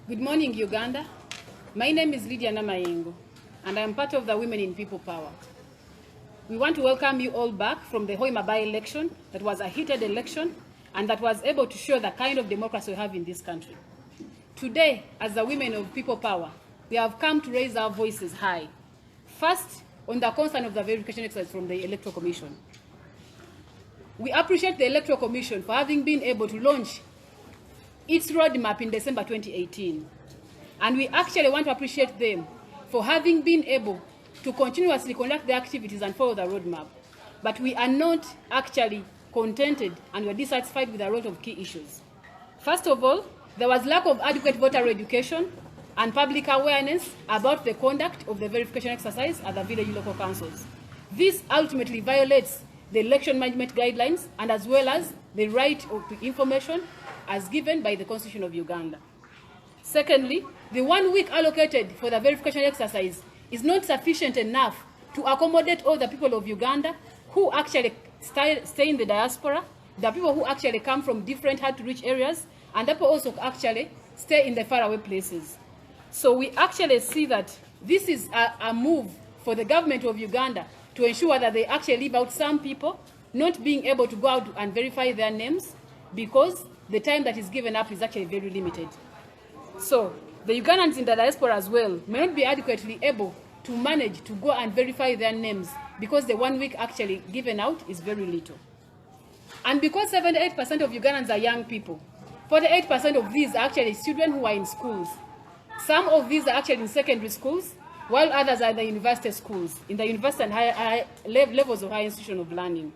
Good morning, Uganda. My name is Lydia Namayengo, and I am part of the Women in People Power. We want to welcome you all back from the Hoima by-election that was a heated election and that was able to show the kind of democracy we have in this country. Today, as the Women of People Power, we have come to raise our voices high. First, on the concern of the verification exercise from the Electoral Commission. We appreciate the Electoral Commission for having been able to launch its roadmap in December 2018. And we actually want to appreciate them for having been able to continuously conduct their activities and follow the roadmap. But we are not actually contented and we are dissatisfied with a lot of key issues. First of all, there was lack of adequate voter education and public awareness about the conduct of the verification exercise at the village local councils. This ultimately violates the election management guidelines and as well as the right to information as given by the Constitution of Uganda. Secondly, the 1 week allocated for the verification exercise is not sufficient enough to accommodate all the people of Uganda who actually stay in the diaspora, the people who actually come from different hard-to-reach areas, and the people also actually stay in the faraway places. So we actually see that this is a move for the government of Uganda to ensure that they actually leave out some people not being able to go out and verify their names because the time that is given up is actually very limited. So the Ugandans in the diaspora as well may not be adequately able to manage to go and verify their names because the 1 week actually given out is very little. And because 78% of Ugandans are young people, 48% of these are actually children who are in schools. Some of these are actually in secondary schools, while others are in the university schools, in the university and higher levels of higher institution of learning.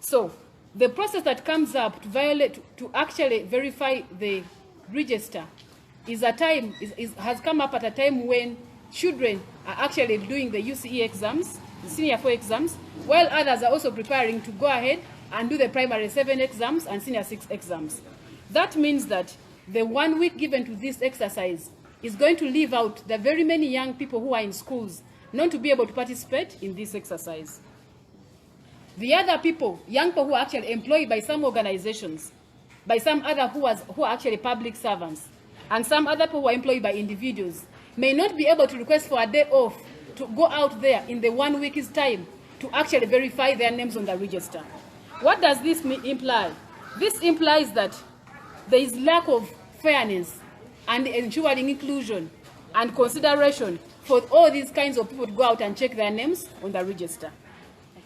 So the process that comes up to actually verify the register has come up at a time when children are actually doing the UCE exams, the senior 4 exams, while others are also preparing to go ahead and do the primary 7 exams and senior 6 exams. That means that the 1 week given to this exercise is going to leave out the very many young people who are in schools not to be able to participate in this exercise. The other people, young people who are actually employed by some organizations, by some other who are actually public servants, and some other people who are employed by individuals, may not be able to request for a day off to go out there in the 1 week's time to actually verify their names on the register. What does this imply? This implies that there is lack of fairness and ensuring inclusion and consideration for all these kinds of people to go out and check their names on the register.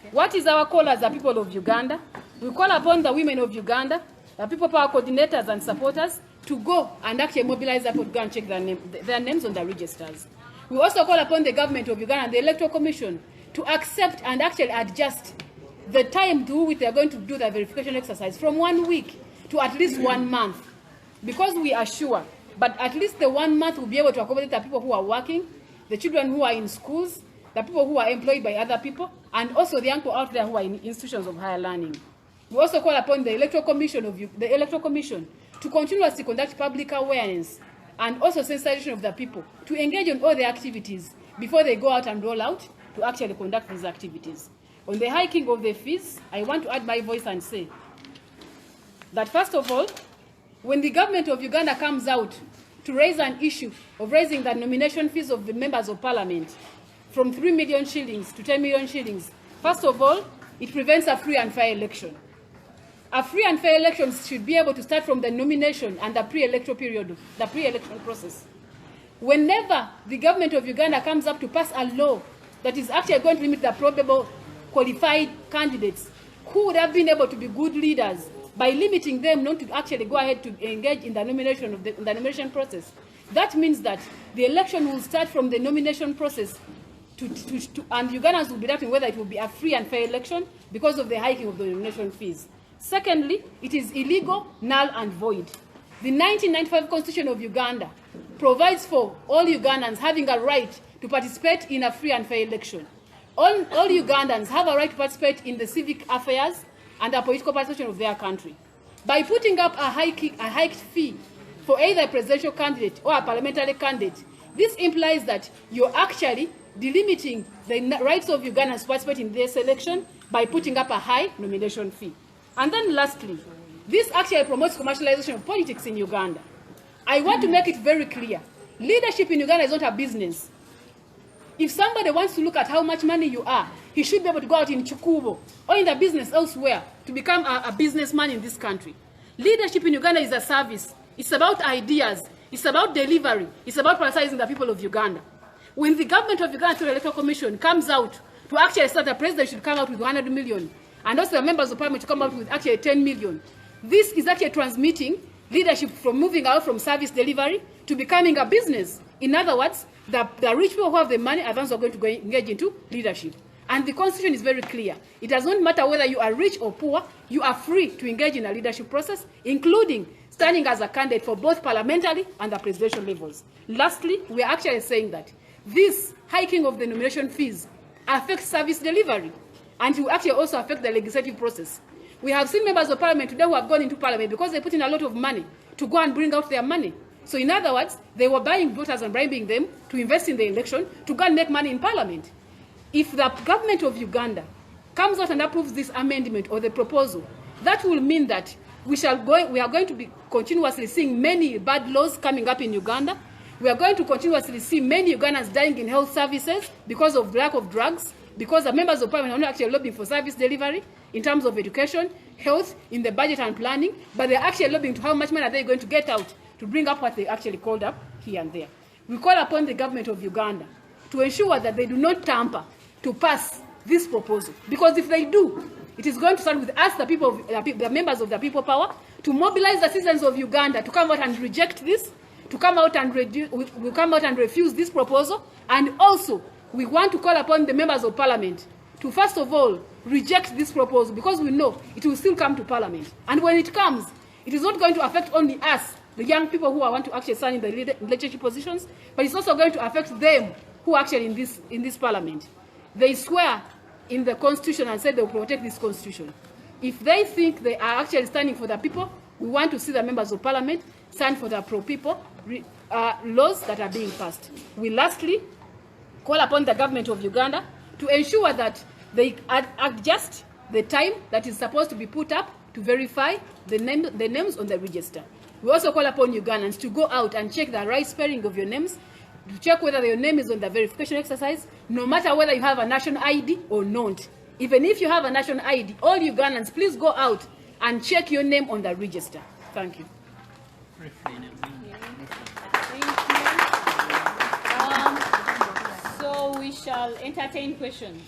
What is our call as the people of Uganda? We call upon the women of Uganda, the people power coordinators and supporters to go and actually mobilize people to go and check their names on the registers. We also call upon the government of Uganda and the Electoral Commission to accept and actually adjust the time to which they are going to do the verification exercise from 1 week to at least 1 month. Because we are sure, but at least the 1 month will be able to accommodate the people who are working, the children who are in schools, the people who are employed by other people, and also the young people out there who are in institutions of higher learning. We also call upon the Electoral Commission to continuously conduct public awareness and also sensitization of the people to engage on all the activities before they go out and roll out to actually conduct these activities. On the hiking of the fees, I want to add my voice and say that first of all, when the government of Uganda comes out to raise an issue of raising the nomination fees of the members of parliament from 3 million shillings to 10 million shillings, first of all, it prevents a free and fair election. A free and fair election should be able to start from the nomination and the pre-electoral period, the pre-election process. Whenever the government of Uganda comes up to pass a law that is actually going to limit the probable qualified candidates who would have been able to be good leaders by limiting them not to actually go ahead to engage in the nomination process, that means that the election will start from the nomination process and Ugandans will be doubting whether it will be a free and fair election because of the hiking of the nomination fees. Secondly, it is illegal, null and void. The 1995 Constitution of Uganda provides for all Ugandans having a right to participate in a free and fair election. All Ugandans have a right to participate in the civic affairs and the political participation of their country. By putting up a hiked fee for either a presidential candidate or a parliamentary candidate, this implies that you're actually delimiting the rights of Ugandans to participate in this election by putting up a high nomination fee. And then lastly, this actually promotes commercialization of politics in Uganda. I want to make it very clear. Leadership in Uganda is not a business. If somebody wants to look at how much money you are, he should be able to go out in Chukubo or in the business elsewhere to become a businessman in this country. Leadership in Uganda is a service. It's about ideas. It's about delivery. It's about prioritizing the people of Uganda. When the government of Uganda through the Electoral Commission comes out to actually say the president should come out with 100 million, and also the members of parliament to come out with actually 10 million, this is actually transmitting leadership from moving out from service delivery to becoming a business. In other words, the rich people who have the money are those who are going to engage into leadership. And the Constitution is very clear. It does not matter whether you are rich or poor, you are free to engage in a leadership process, including standing as a candidate for both parliamentary and the presidential levels. Lastly, we are actually saying that this hiking of the nomination fees affects service delivery, and it will actually also affect the legislative process. We have seen members of parliament today who have gone into parliament because they put in a lot of money to go and bring out their money. So in other words, they were buying voters and bribing them to invest in the election to go and make money in parliament. If the government of Uganda comes out and approves this amendment or the proposal, that will mean that we are going to be continuously seeing many bad laws coming up in Uganda. We are going to continuously see many Ugandans dying in health services because of lack of drugs, because the members of parliament are not actually lobbying for service delivery in terms of education, health, in the budget and planning, but they're actually lobbying to how much money are they going to get out to bring up what they actually called up here and there. We call upon the government of Uganda to ensure that they do not tamper to pass this proposal, because if they do, it is going to start with us, the people, the members of the people power, to mobilize the citizens of Uganda to come out and reject this, to come out and refuse this proposal, and also we want to call upon the members of parliament to first of all reject this proposal, because we know it will still come to parliament, and when it comes, it is not going to affect only us, the young people who want to actually stand in the leadership positions, but it's also going to affect them who are actually in this parliament. They swear in the Constitution and say they will protect this Constitution. If they think they are actually standing for the people, we want to see the members of parliament stand for the pro-people laws that are being passed. We lastly call upon the government of Uganda to ensure that they adjust the time that is supposed to be put up to verify the names on the register. We also call upon Ugandans to go out and check the right spelling of your names, to check whether your name is on the verification exercise, no matter whether you have a national ID or not. Even if you have a national ID, all Ugandans, please go out and check your name on the register. Thank you. Thank you. So we shall entertain questions.